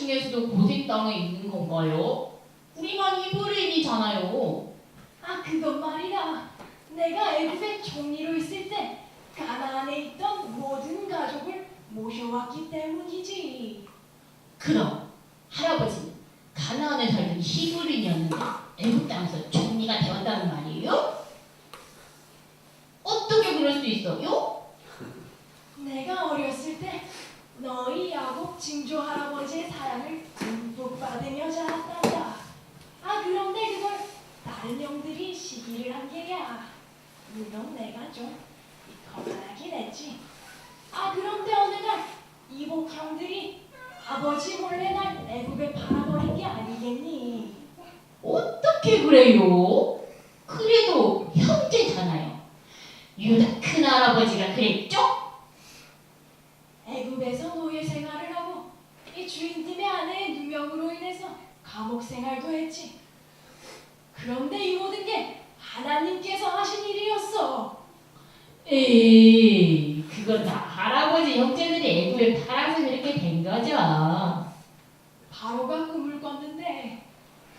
중에서도 고생 땅에 있는 건가요? 우리만 히브리인이잖아요. 아, 그건 말이다. 내가 애굽의 총리로 있을 때 가나안에 있던 모든 가족을 모셔왔기 때문이지. 그럼 할아버지는 가나안에 살던 히브리인이었는데 애굽 땅에서 총리가 되었다는 말이에요? 어떻게 그럴 수 있어요? 내가 어렸을 때 너희 야곱 증조 할아버지의 사랑을 듬뿍 받으며 자랐단다. 아, 그런데 그걸 다른 형들이 시기를 한 게야. 물론 내가 좀 거만하긴 했지. 아, 그런데 어느 날 이복 형들이 아버지 몰래 날 애굽에 팔아버린 게 아니겠니? 어떻게 그래요? 그래도 형제잖아요. 유다 큰할아버지가 그랬죠? 애굽에서 노예 생활을 하고 이 주인님의 아내의 누명으로 인해서 감옥 생활도 했지. 그런데 이 모든 게 하나님께서 하신 일이었어. 에이, 그건 다 할아버지 형제들이 애굽에 팔아서 그렇게 된 거죠. 바로가 꿈을 꿨는데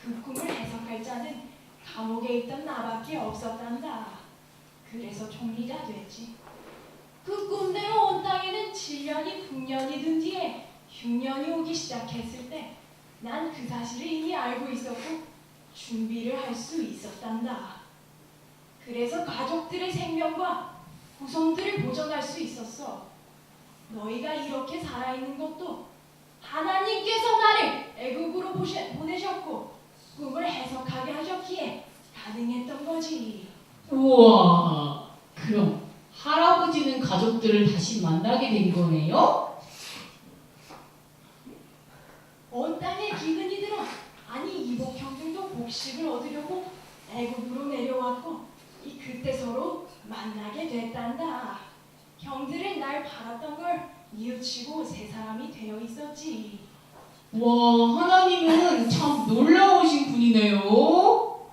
그 꿈을 해석할 자는 감옥에 있던 나밖에 없었단다. 그래서 총리가 됐지. 그 꿈대로 온 땅에는 7년이 풍년이 든 뒤에 흉년이 오기 시작했을 때 난 그 사실을 이미 알고 있었고 준비를 할 수 있었단다. 그래서 가족들의 생명과 후손들을 보존할 수 있었어. 너희가 이렇게 살아있는 것도 하나님께서 나를 애굽으로 보내셨고 꿈을 해석하게 하셨기에 가능했던 거지. 우와, 그럼 할아버지는 가족들을 다시 만나게 된 거네요? 온 땅에 기근이 들어 아니 이복 형들도 복식을 얻으려고 애굽으로 내려왔고 그때 서로 만나게 됐단다. 형들은 날 팔았던 걸 이웃치고 새 사람이 되어 있었지. 와, 하나님은 참 놀라우신 분이네요.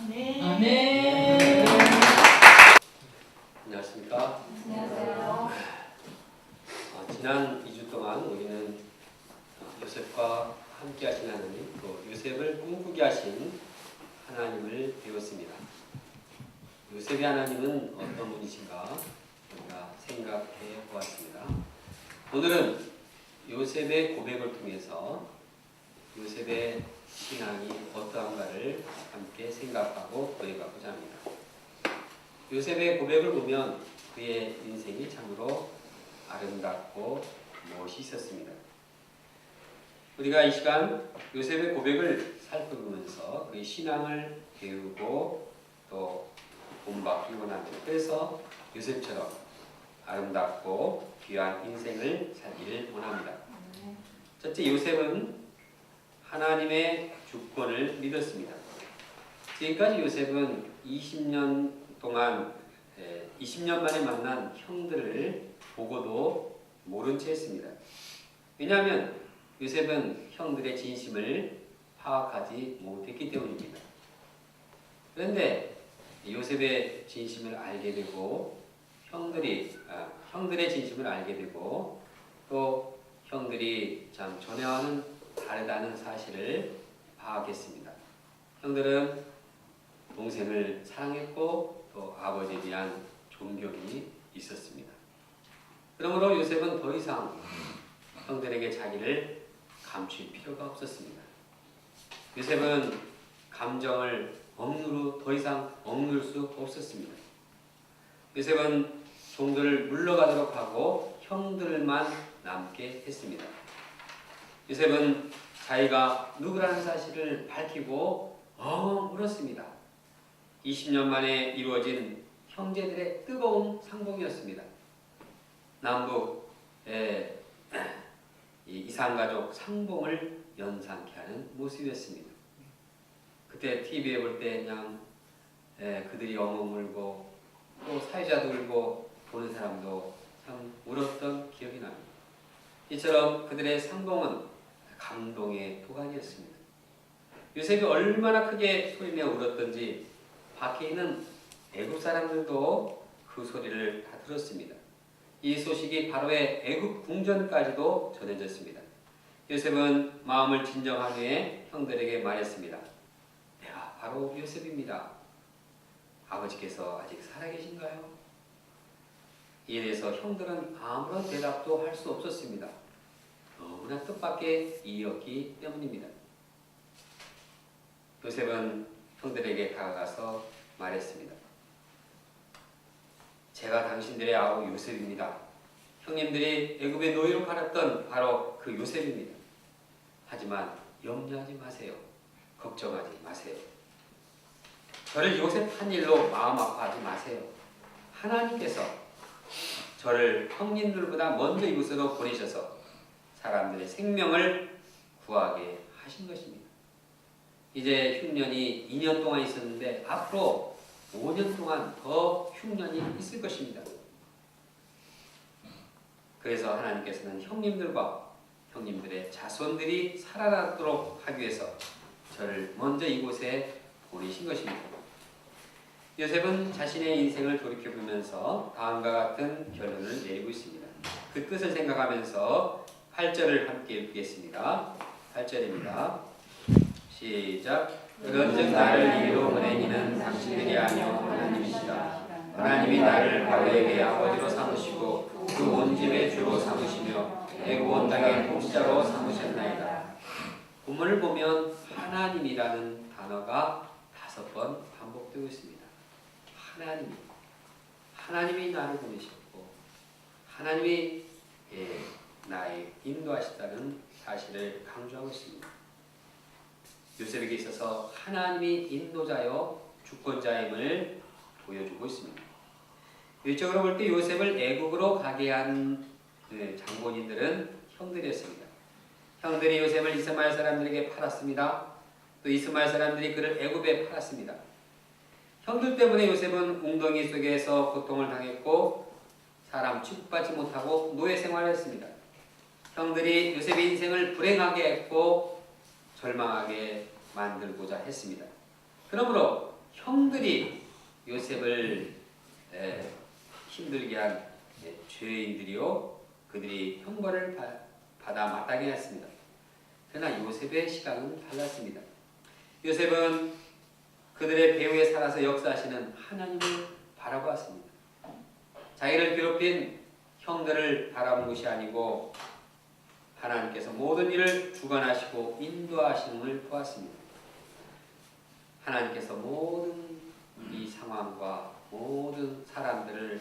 네. 아멘. 안녕하십니까? 안녕하세요. 지난 2주 동안 우리는 요셉과 함께 하신 하나님, 또 요셉을 꿈꾸게 하신 하나님을 배웠습니다. 요셉의 하나님은 어떤 분이신가 우리가 생각해 보았습니다. 오늘은 요셉의 고백을 통해서 요셉의 신앙이 어떠한가를 함께 생각하고 고백하고자 합니다. 요셉의 고백을 보면 그의 인생이 참으로 아름답고 멋있었습니다. 우리가 이 시간 요셉의 고백을 살펴보면서 그의 신앙을 배우고 또 본받기 원합니다. 그래서 요셉처럼 아름답고 귀한 인생을 살기를 원합니다. 첫째, 요셉은 하나님의 주권을 믿었습니다. 지금까지 요셉은 20년 동안 20년 만에 만난 형들을 보고도 모른 채 했습니다. 왜냐하면 요셉은 형들의 진심을 파악하지 못했기 때문입니다. 그런데 요셉의 진심을 알게 되고 형들의 진심을 알게 되고 또 형들이 참 전에와는 다르다는 사실을 파악했습니다. 형들은 동생을 사랑했고 또 아버지에 대한 존경이 있었습니다. 그러므로 요셉은 더 이상 형들에게 자기를 감출 필요가 없었습니다. 요셉은 감정을 더 이상 억누를 수 없었습니다. 요셉은 종들을 물러가도록 하고 형들만 남게 했습니다. 요셉은 자기가 누구라는 사실을 밝히고 울었습니다. 20년 만에 이루어진 형제들의 뜨거운 상봉이었습니다. 남북 이산가족 상봉을 연상케 하는 모습이었습니다. 그때 TV에 볼 때 그냥 그들이 엉엉 울고 또 사회자도 울고 보는 사람도 참 울었던 기억이 납니다. 이처럼 그들의 상봉은 감동의 도가니였습니다. 요셉이 얼마나 크게 소리내어 울었던지 밖에 있는 애굽 사람들도 그 소리를 다 들었습니다. 이 소식이 바로의 애굽 궁전까지도 전해졌습니다. 요셉은 마음을 진정한 후에 형들에게 말했습니다. 내가 바로 요셉입니다. 아버지께서 아직 살아계신가요? 이에 대해서 형들은 아무런 대답도 할 수 없었습니다. 너무나 뜻밖의 일이었기 때문입니다. 요셉은 형들에게 다가가서 말했습니다. 제가 당신들의 아우 요셉입니다. 형님들이 애굽의 노예로 팔았던 바로 그 요셉입니다. 하지만 염려하지 마세요. 걱정하지 마세요. 저를 요셉 한 일로 마음 아파하지 마세요. 하나님께서 저를 형님들보다 먼저 이곳으로 보내셔서 사람들의 생명을 구하게 하신 것입니다. 이제 흉년이 2년 동안 있었는데 앞으로 5년 동안 더 흉년이 있을 것입니다. 그래서 하나님께서는 형님들과 형님들의 자손들이 살아나도록 하기 위해서 저를 먼저 이곳에 보내신 것입니다. 요셉은 자신의 인생을 돌이켜보면서 다음과 같은 결론을 내리고 있습니다. 그 뜻을 생각하면서 8절을 함께 읽겠습니다. 8절입니다. 시작. 그런즉 나를 이리로 보낸 이는 당신들이 아니요 하나님이시라. 하나님이 나를 바로에게 아버지로 삼으시고 그 온 집의 주로 삼으시며 애굽 온 땅의 통치자로 삼으셨나이다. 본문을 보면 하나님이라는 단어가 5번 반복되고 있습니다. 하나님이 나를 보내셨고 하나님이 나의 인도하시다는 사실을 강조하고 있습니다. 요셉에게 있어서 하나님이 인도자요 주권자임을 보여주고 있습니다. 일적으로 볼 때 요셉을 애국으로 가게 한 장본인들은 형들이었습니다. 형들이 요셉을 이스마엘 사람들에게 팔았습니다. 또 이스마엘 사람들이 그를 애굽에 팔았습니다. 형들 때문에 요셉은 웅덩이 속에서 고통을 당했고 사람 취급받지 못하고 노예 생활을 했습니다. 형들이 요셉의 인생을 불행하게 했고 절망하게 만들고자 했습니다. 그러므로 형들이 요셉을 힘들게 한 죄인들이요 그들이 형벌을 받아 마땅히 했습니다. 그러나 요셉의 시각은 달랐습니다. 요셉은 그들의 배후에 살아서 역사하시는 하나님을 바라보았습니다. 자기를 괴롭힌 형들을 바라본 것이 아니고 하나님께서 모든 일을 주관하시고 인도하시는 걸 보았습니다. 하나님께서 모든 이 상황과 모든 사람들을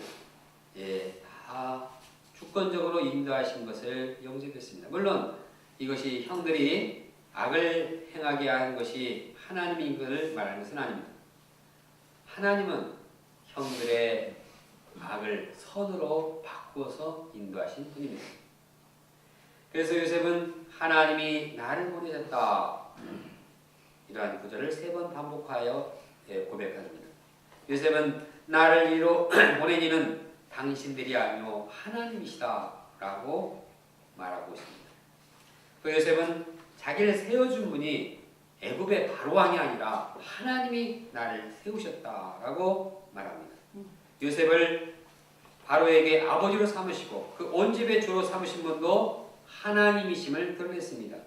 다 주권적으로 인도하신 것을 영접했습니다. 물론 이것이 형들이 악을 행하게 한 것이 하나님인 것을 말하는 것은 아닙니다. 하나님은 형들의 악을 선으로 바꾸어서 인도하신 분입니다. 그래서 요셉은 하나님이 나를 보내셨다 이러한 구절을 3번 반복하여 고백합니다. 요셉은 나를 이로 보낸 이는 당신들이 아니요 하나님이시다 라고 말하고 있습니다. 또 요셉은 자기를 세워준 분이 애굽의 바로왕이 아니라 하나님이 나를 세우셨다라고 말합니다. 요셉을 바로에게 아버지로 삼으시고 그 온 집의 주로 삼으신 분도 하나님이심을 드러냈습니다.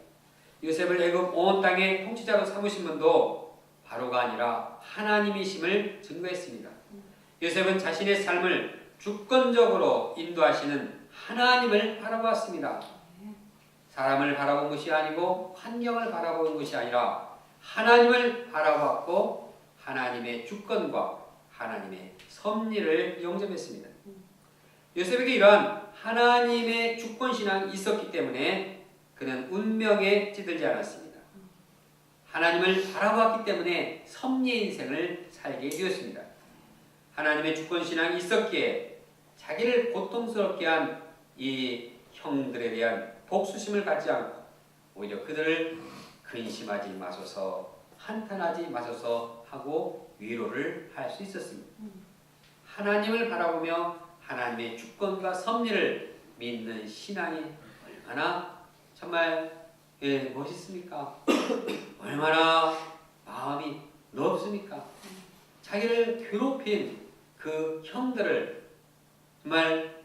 요셉을 애굽 온 땅의 통치자로 삼으신 분도 바로가 아니라 하나님이심을 증거했습니다. 요셉은 자신의 삶을 주권적으로 인도하시는 하나님을 바라보았습니다. 사람을 바라본 것이 아니고 환경을 바라보는 것이 아니라 하나님을 바라보았고 하나님의 주권과 하나님의 섭리를 영접했습니다. 요셉에게 이러한 하나님의 주권신앙이 있었기 때문에 그는 운명에 찌들지 않았습니다. 하나님을 바라보았기 때문에 섭리의 인생을 살게 되었습니다. 하나님의 주권신앙이 있었기에 자기를 고통스럽게 한 이 형들에 대한 복수심을 갖지 않고 오히려 그들을 근심하지 마소서 한탄하지 마소서 하고 위로를 할 수 있었습니다. 하나님을 바라보며 하나님의 주권과 섭리를 믿는 신앙이 얼마나 정말 멋있습니까? 얼마나 마음이 넓습니까? 자기를 괴롭힌 그 형들을 정말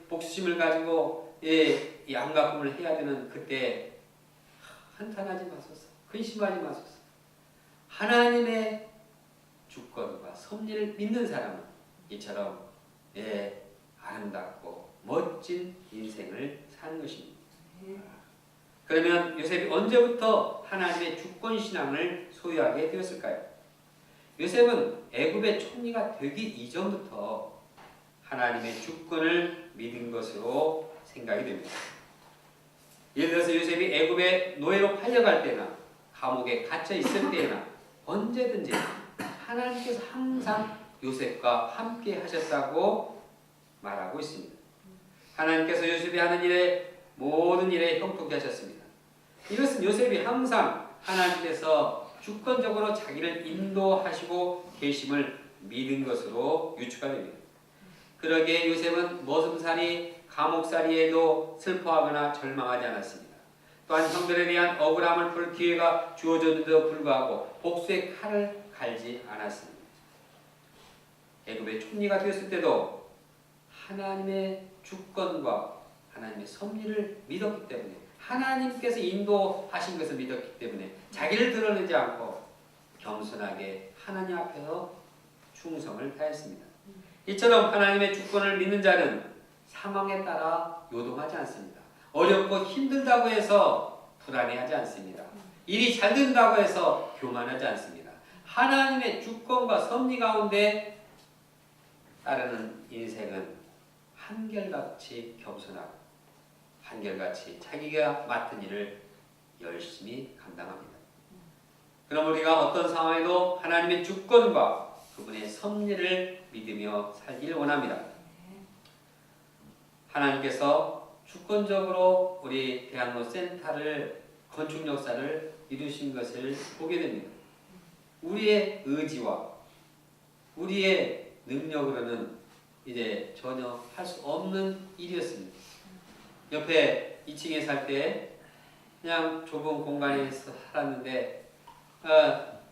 복수심을 가지고 이 양가품을 해야 되는 그때 한탄하지 마소서. 근심하지 마소서. 하나님의 주권과 섭리를 믿는 사람은 이처럼 아름답고 멋진 인생을 사는 것입니다. 그러면 요셉이 언제부터 하나님의 주권 신앙을 소유하게 되었을까요? 요셉은 애굽의 총리가 되기 이전부터 하나님의 주권을 믿은 것으로 생각이 됩니다. 예를 들어서 요셉이 애굽의 노예로 팔려갈 때나 감옥에 갇혀 있을 때나 언제든지 하나님께서 항상 요셉과 함께 하셨다고 말하고 있습니다. 하나님께서 요셉이 하는 일에 모든 일에 형통케 하셨습니다. 이것은 요셉이 항상 하나님께서 주권적으로 자기를 인도하시고 계심을 믿은 것으로 유추가 됩니다. 그러기에 요셉은 머슴살이, 감옥살이에도 슬퍼하거나 절망하지 않았습니다. 또한 형들에 대한 억울함을 풀 기회가 주어졌는데도 불구하고 복수의 칼을 갈지 않았습니다. 애굽의 총리가 되었을 때도 하나님의 주권과 하나님의 섭리를 믿었기 때문에, 하나님께서 인도하신 것을 믿었기 때문에 자기를 드러내지 않고 겸손하게 하나님 앞에서 충성을 다했습니다. 이처럼 하나님의 주권을 믿는 자는 상황에 따라 요동하지 않습니다. 어렵고 힘들다고 해서 불안해하지 않습니다. 일이 잘 된다고 해서 교만하지 않습니다. 하나님의 주권과 섭리 가운데 따르는 인생은 한결같이 겸손하고 한결같이 자기가 맡은 일을 열심히 감당합니다. 그럼 우리가 어떤 상황에도 하나님의 주권과 그분의 섭리를 믿으며 살기를 원합니다. 하나님께서 주권적으로 우리 대학로 센터를 건축 역사를 이루신 것을 보게 됩니다. 우리의 의지와 우리의 능력으로는 이제 전혀 할 수 없는 일이었습니다. 옆에 2층에 살 때 그냥 좁은 공간에서 살았는데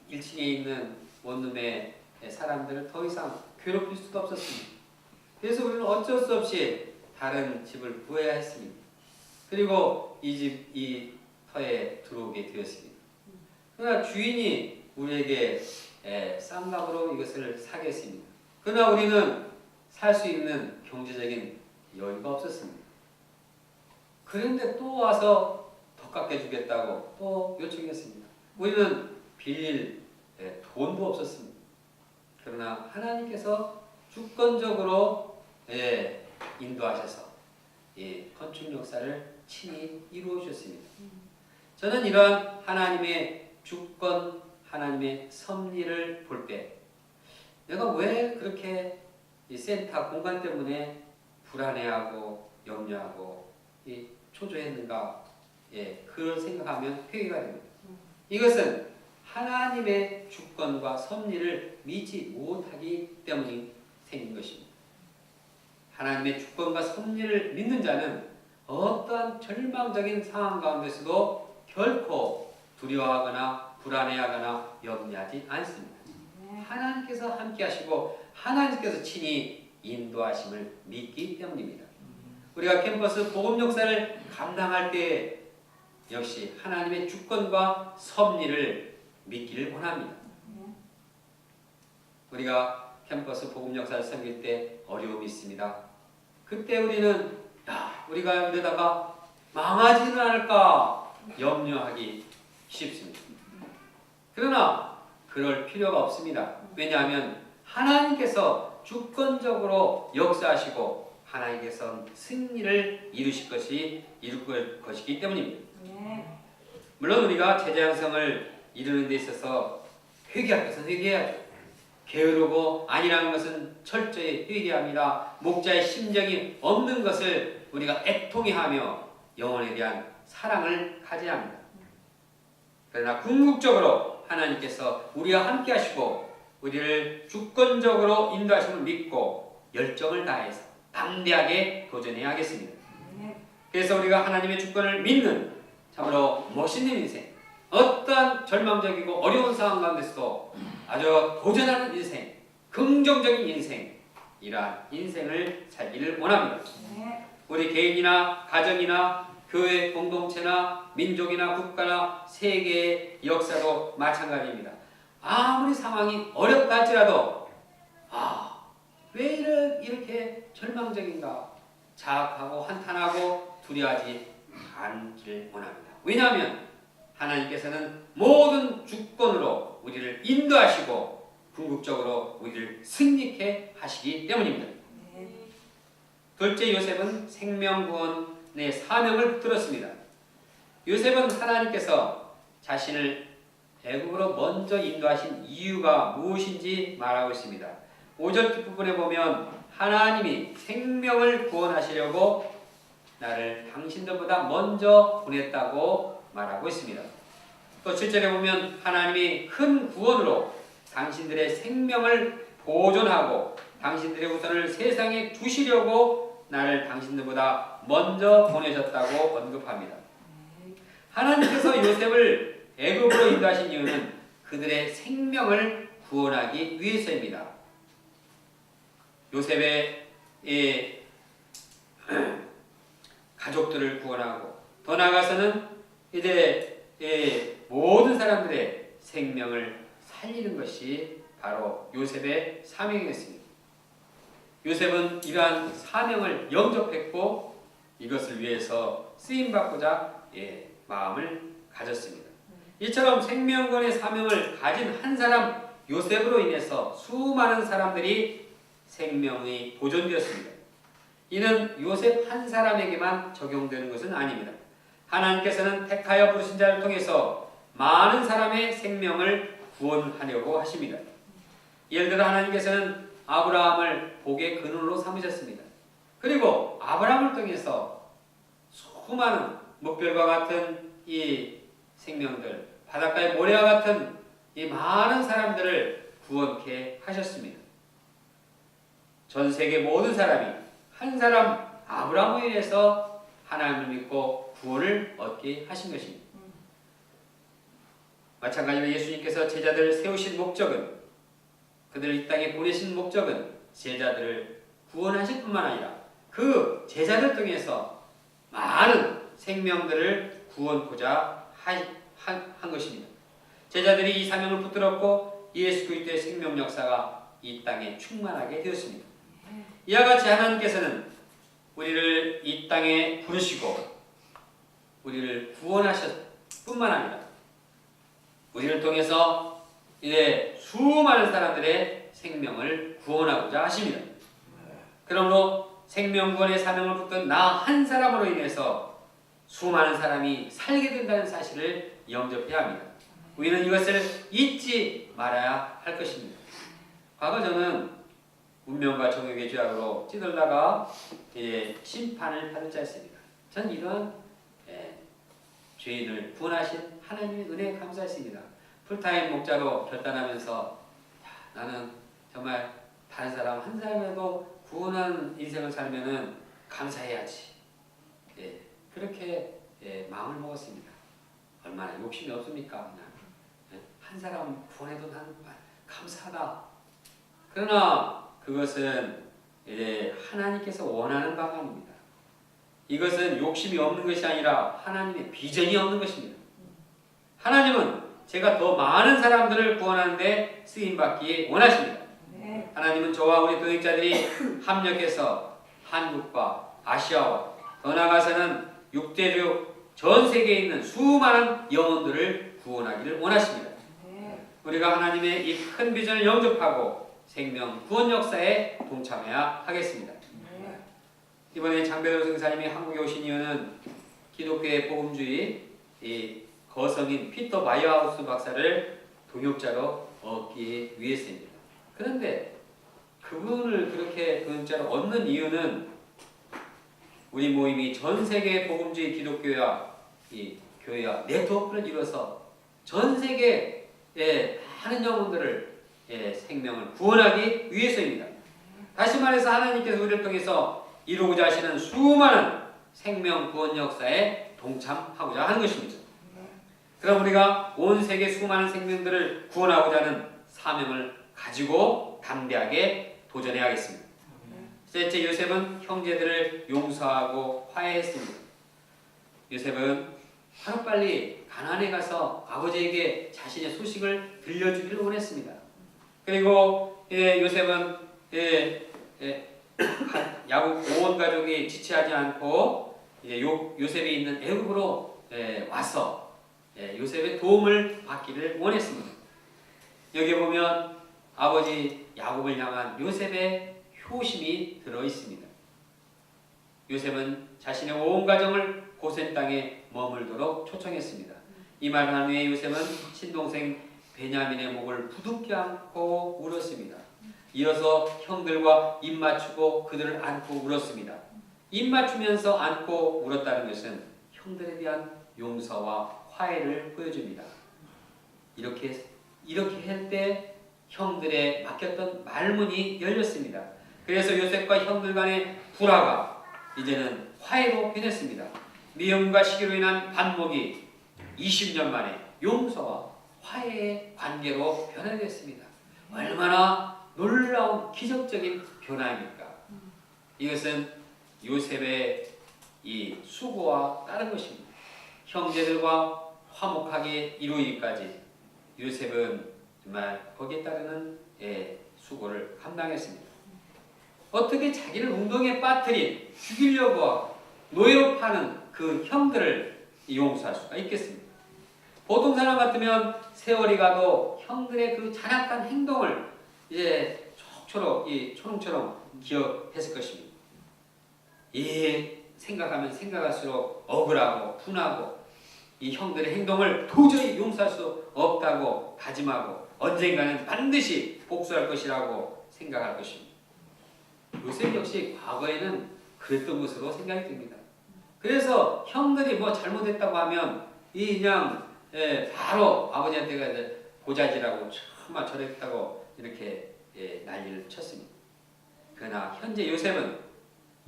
1층에 있는 원룸의 사람들을 더 이상 괴롭힐 수도 없었습니다. 그래서 우리는 어쩔 수 없이 다른 집을 구해야 했습니다. 그리고 이 터에 들어오게 되었습니다. 그러나 주인이 우리에게 싼 값으로 이것을 사게 했습니다. 그러나 우리는 살 수 있는 경제적인 여유가 없었습니다. 그런데 또 와서 더 깎여주겠다고 또 요청했습니다. 우리는 빌릴 돈도 없었습니다. 그러나 하나님께서 주권적으로 인도하셔서 건축 역사를 친히 이루어 주셨습니다. 저는 이러한 하나님의 주권, 하나님의 섭리를 볼 때 내가 왜 그렇게 이 센터 공간 때문에 불안해하고 염려하고 초조했는가? 그걸 생각하면 회개가 됩니다. 이것은 하나님의 주권과 섭리를 믿지 못하기 때문에 생긴 것입니다. 하나님의 주권과 섭리를 믿는 자는 어떠한 절망적인 상황 가운데서도 결코 두려워하거나 불안해하거나 염려하지 않습니다. 하나님께서 함께 하시고 하나님께서 친히 인도하심을 믿기 때문입니다. 우리가 캠퍼스 복음 역사를 감당할 때 역시 하나님의 주권과 섭리를 믿기를 원합니다. 우리가 캠퍼스 복음 역사를 섬길 때 어려움이 있습니다. 그때 우리는 우리가 이러다가 망하지는 않을까 염려하기 쉽습니다. 그러나 그럴 필요가 없습니다. 왜냐하면 하나님께서 주권적으로 역사하시고 하나님께서 승리를 이루실 것이기 때문입니다. 물론 우리가 제자 양성을 이루는 데 있어서 회개할 것은 회개해야죠. 게으르고 아니라는 것은 철저히 회개합니다. 목자의 심정이 없는 것을 우리가 애통해하며 영혼에 대한 사랑을 가져야 합니다. 그러나 궁극적으로 하나님께서 우리와 함께 하시고 우리를 주권적으로 인도하심을 믿고 열정을 다해서 담대하게 도전해야 하겠습니다. 그래서 우리가 하나님의 주권을 믿는 참으로 멋있는 인생, 어떠한 절망적이고 어려운 상황 가운데서도 아주 도전하는 인생, 긍정적인 인생, 이러한 인생을 살기를 원합니다. 우리 개인이나 가정이나 교회 공동체나 민족이나 국가나 세계의 역사도 마찬가지입니다. 아무리 상황이 어렵다 할지라도 왜 이렇게 절망적인가 자학하고 한탄하고 두려워하지 않기를 원합니다. 왜냐하면 하나님께서는 모든 주권으로 우리를 인도하시고 궁극적으로 우리를 승리케 하시기 때문입니다. 둘째, 요셉은 생명구원의 사명을 붙들었습니다. 요셉은 하나님께서 자신을 애굽으로 먼저 인도하신 이유가 무엇인지 말하고 있습니다. 5절 뒷부분에 보면 하나님이 생명을 구원하시려고 나를 당신들보다 먼저 보냈다고 말하고 있습니다. 또 7절에 보면 하나님이 큰 구원으로 당신들의 생명을 보존하고 당신들의 우선을 세상에 두시려고 나를 당신들보다 먼저 보내셨다고 언급합니다. 하나님께서 요셉을 애굽으로 인도하신 이유는 그들의 생명을 구원하기 위해서입니다. 요셉의 가족들을 구원하고 더 나아가서는 이제 모든 사람들의 생명을 살리는 것이 바로 요셉의 사명이었습니다. 요셉은 이러한 사명을 영접했고 이것을 위해서 쓰임받고자 마음을 가졌습니다. 이처럼 생명권의 사명을 가진 한 사람 요셉으로 인해서 수많은 사람들이 생명이 보존되었습니다. 이는 요셉 한 사람에게만 적용되는 것은 아닙니다. 하나님께서는 택하여 부르신 자를 통해서 많은 사람의 생명을 구원하려고 하십니다. 예를 들어 하나님께서는 아브라함을 복의 근원으로 삼으셨습니다. 그리고 아브라함을 통해서 수많은 목별과 같은 이 생명들, 바닷가의 모래와 같은 이 많은 사람들을 구원케 하셨습니다. 전 세계 모든 사람이 한 사람 아브라함에 의해서 하나님을 믿고 구원을 얻게 하신 것입니다. 마찬가지로 예수님께서 제자들을 세우신 목적은 그들을 이 땅에 보내신 목적은 제자들을 구원하실 뿐만 아니라 그 제자들 통해서 많은 생명들을 구원하고자 한 것입니다. 제자들이 이 사명을 붙들었고 예수 그리스도의 생명 역사가 이 땅에 충만하게 되었습니다. 이와 같이 하나님께서는 우리를 이 땅에 부르시고 우리를 구원하셨 뿐만 아니라 우리를 통해서 이제 수많은 사람들의 생명을 구원하고자 하십니다. 그러므로 생명구원의 사명을 붙든 나 한 사람으로 인해서 수많은 사람이 살게 된다는 사실을 영접해야 합니다. 우리는 이것을 잊지 말아야 할 것입니다. 과거 저는 운명과 정욕의 죄악으로 찌들다가 심판을 받을 자였습니다. 전 이런 죄인을 구원하신 하나님의 은혜에 감사했습니다. 풀타임 목자로 결단하면서 나는 정말 다른 사람 한 사람이라도 구원한 인생을 살면은 감사해야지. 그렇게 마음을 먹었습니다. 얼마나 욕심이 없습니까? 그냥 한 사람 구원해도 난 감사하다. 그러나 그것은 이제 하나님께서 원하는 바가 아닙니다. 이것은 욕심이 없는 것이 아니라 하나님의 비전이 없는 것입니다. 하나님은 제가 더 많은 사람들을 구원하는데 쓰임받기 원하십니다. 하나님은 저와 우리 동역자들이 합력해서 한국과 아시아와 더 나아가서는 육대륙 전 세계에 있는 수많은 영혼들을 구원하기를 원하십니다. 우리가 하나님의 이 큰 비전을 영접하고 생명 구원 역사에 동참해야 하겠습니다. 이번에 장배도 선사님이 한국에 오신 이유는 기독교의 복음주의 거성인 피터 마이어하우스 박사를 동역자로 얻기 위해서입니다. 그런데 그분을 그렇게 동역자로 얻는 이유는 우리 모임이 전 세계 복음주의 기독교와 이 교회와 네트워크를 이뤄서 전 세계의 많은 영혼들을 생명을 구원하기 위해서입니다. 다시 말해서 하나님께서 우리를 통해서 이루고자 하시는 수많은 생명 구원 역사에 동참하고자 하는 것입니다. 그럼 우리가 온 세계 수많은 생명들을 구원하고자 하는 사명을 가지고 담대하게 도전해야겠습니다. 셋째, 요셉은 형제들을 용서하고 화해했습니다. 요셉은 하루빨리 가나안에 가서 아버지에게 자신의 소식을 들려주기를 원했습니다. 그리고 요셉은 야곱 온 가족이 지체하지 않고 요셉이 있는 애굽으로 와서 요셉의 도움을 받기를 원했습니다. 여기 보면 아버지 야곱을 향한 요셉의 효심이 들어 있습니다. 요셉은 자신의 온 가정을 고센 땅에 머물도록 초청했습니다. 이 말을 한 후에 요셉은 친동생 베냐민의 목을 부둥켜 안고 울었습니다. 이어서 형들과 입 맞추고 그들을 안고 울었습니다. 입 맞추면서 안고 울었다는 것은 형들에 대한 용서와 화해를 보여줍니다. 이렇게 할 때 형들의 막혔던 말문이 열렸습니다. 그래서 요셉과 형들 간의 불화가 이제는 화해로 변했습니다. 미움과 시기로 인한 반목이 20년 만에 용서와 화해의 관계로 변화됐습니다. 얼마나 놀라운 기적적인 변화입니까? 이것은 요셉의 이 수고와 다른 것입니다. 형제들과 화목하게 이루기까지 요셉은 정말 거기에 따르는 수고를 감당했습니다. 어떻게 자기를 운동에 빠뜨린 죽이려고 하고 노예로 파는 그 형들을 용서할 수가 있겠습니까? 보통 사람 같으면 세월이 가도 형들의 그 잔악한 행동을 이제 초롱처럼 기억했을 것입니다. 생각하면 생각할수록 억울하고 분하고 이 형들의 행동을 도저히 용서할 수 없다고 다짐하고 언젠가는 반드시 복수할 것이라고 생각할 것입니다. 요셉 역시 과거에는 그랬던 것으로 생각이 듭니다. 그래서 형들이 뭐 잘못했다고 하면 그냥 바로 아버지한테 가서 고자질하고 정말 저랬다고 이렇게 난리를 쳤습니다. 그러나 현재 요셉은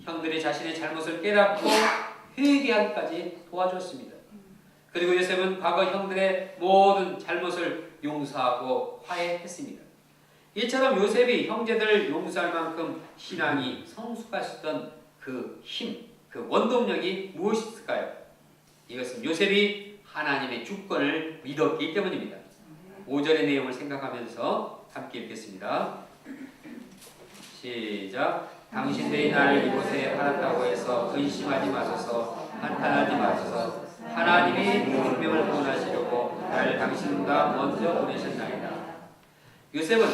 형들이 자신의 잘못을 깨닫고 회개하기까지 도와줬습니다. 그리고 요셉은 과거 형들의 모든 잘못을 용서하고 화해했습니다. 이처럼 요셉이 형제들을 용서할 만큼 신앙이 성숙하셨던 그 힘, 그 원동력이 무엇일까요? 이것은 요셉이 하나님의 주권을 믿었기 때문입니다. 5절의 내용을 생각하면서 함께 읽겠습니다. 시작. 당신들이 나를 이곳에 팔았다고 해서 근심하지 마소서, 한탄하지 마소서. 하나님이 생명을 구원하시려고 나를 당신보다 먼저 보내셨나이다. 요셉은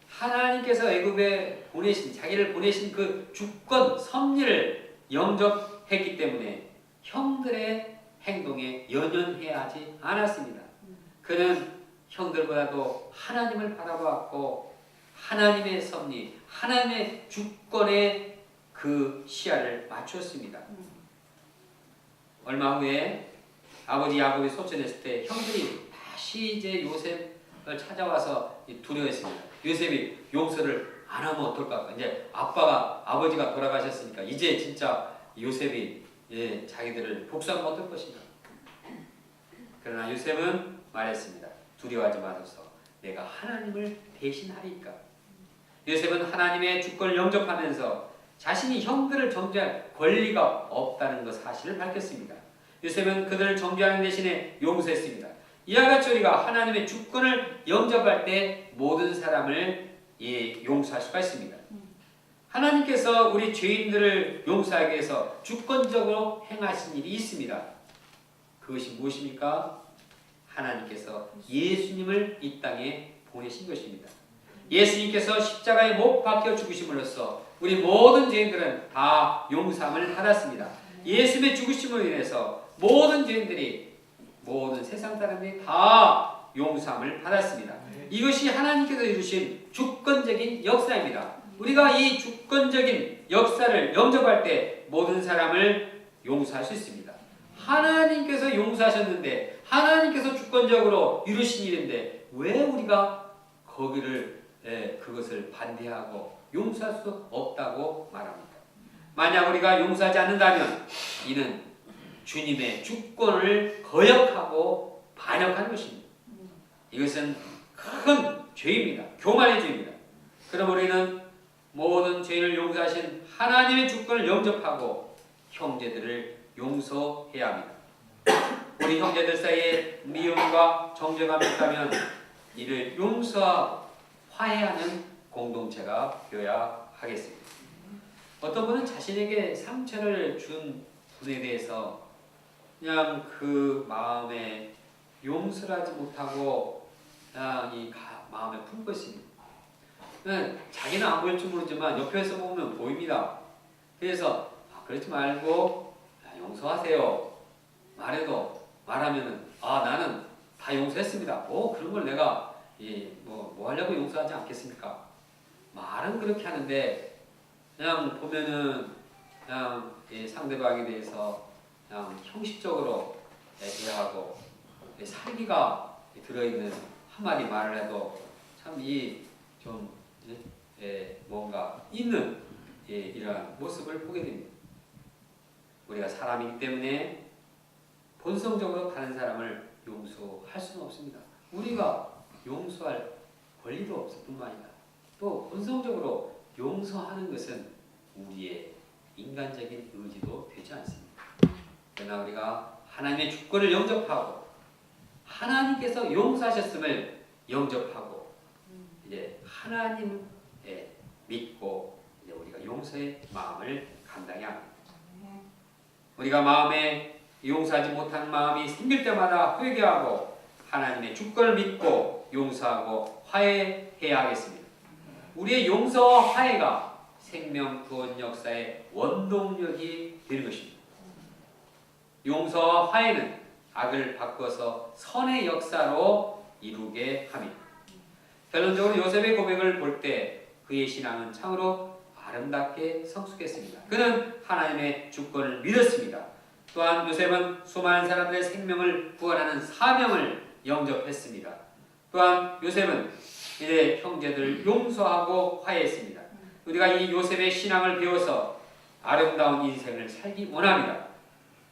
하나님께서 애굽에 자기를 보내신 그 주권 섭리를 영접했기 때문에 형들의 행동에 연연해야 하지 않았습니다. 그는 형들보다도 하나님을 바라보았고 하나님의 섭리, 하나님의 주권에 그 시야를 맞췄습니다. 얼마 후에 아버지 야곱이 소천했을 때 형들이 다시 이제 요셉을 찾아와서 두려워했습니다. 요셉이 용서를 안 하면 어떨까? 이제 아버지가 돌아가셨으니까 이제 진짜 요셉이 자기들을 복수하면 어떨 것인가? 그러나 요셉은 말했습니다. 두려워하지 마소서. 내가 하나님을 대신하리까. 요셉은 하나님의 주권을 영접하면서 자신이 형들을 정죄할 권리가 없다는 것 사실을 밝혔습니다. 요셉은 그들을 정죄하는 대신에 용서했습니다. 이와 같이 우리가 하나님의 주권을 영접할 때 모든 사람을 용서할 수가 있습니다. 하나님께서 우리 죄인들을 용서하기 위해서 주권적으로 행하신 일이 있습니다. 그것이 무엇입니까? 하나님께서 예수님을 이 땅에 보내신 것입니다. 예수님께서 십자가에 못 박혀 죽으심으로써 우리 모든 죄인들은 다 용서함을 받았습니다. 예수님의 죽으심으로 인해서 모든 죄인들이, 모든 세상 사람들이 다 용서함을 받았습니다. 이것이 하나님께서 이루신 주권적인 역사입니다. 우리가 이 주권적인 역사를 영접할 때 모든 사람을 용서할 수 있습니다. 하나님께서 용서하셨는데, 하나님께서 주권적으로 이루신 일인데 왜 우리가 그것을 반대하고 용서할 수 없다고 말합니까? 만약 우리가 용서하지 않는다면 이는 주님의 주권을 거역하고 반역하는 것입니다. 이것은 큰 죄입니다. 교만의 죄입니다. 그럼 우리는 모든 죄를 용서하신 하나님의 주권을 영접하고 형제들을 용서해야 합니다. 우리 형제들 사이에 미움과 정죄감이 있다면 이를 용서하고 화해하는 공동체가 되어야 하겠습니다. 어떤 분은 자신에게 상처를 준 분에 대해서 그냥 그 마음에 용서를 하지 못하고 그냥 마음에 품고 있습니다. 자기는 안 보일 줄 모르지만 옆에서 보면 보입니다. 그래서 그렇지 말고 용서하세요. 말하면은 나는 다 용서했습니다. 그런 걸 내가 뭐 하려고 용서하지 않겠습니까? 말은 그렇게 하는데 그냥 보면은 그냥 상대방에 대해서 그냥 형식적으로 대하고 살기가 들어있는 한마디 말을 해도 참 좀 뭔가 있는 이러한 모습을 보게 됩니다. 우리가 사람이기 때문에 본성적으로 다른 사람을 용서할 수는 없습니다. 우리가 용서할 권리도 없을 뿐만 아니라 또 본성적으로 용서하는 것은 우리의 인간적인 의지도 되지 않습니다. 그러나 우리가 하나님의 주권을 영접하고 하나님께서 용서하셨음을 영접하고 이제 하나님을 믿고 이제 우리가 용서의 마음을 감당해야 합니다. 우리가 마음에 용서하지 못한 마음이 생길 때마다 회개하고 하나님의 주권을 믿고 용서하고 화해해야 하겠습니다. 우리의 용서와 화해가 생명 구원 역사의 원동력이 되는 것입니다. 용서와 화해는 악을 바꿔서 선의 역사로 이루게 합니다. 결론적으로 요셉의 고백을 볼 때 그의 신앙은 참으로 아름답게 성숙했습니다. 그는 하나님의 주권을 믿었습니다. 또한 요셉은 수많은 사람들의 생명을 구원하는 사명을 영접했습니다. 또한 요셉은 이제 형제들을 용서하고 화해했습니다. 우리가 이 요셉의 신앙을 배워서 아름다운 인생을 살기 원합니다.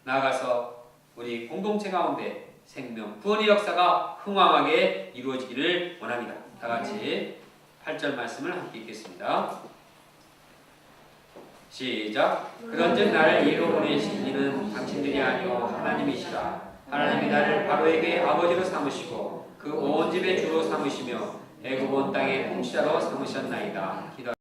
나아가서 우리 공동체 가운데 생명 구원의 역사가 흥왕하게 이루어지기를 원합니다. 다 같이 8절 말씀을 함께 읽겠습니다. 시작. 그런즉 나를 이로 보내신 이는 당신들이 아니오 하나님이시라. 하나님이 나를 바로에게 아버지로 삼으시고 그 온 집의 주로 삼으시며 애굽 온 땅의 통치자로 삼으셨나이다. 기도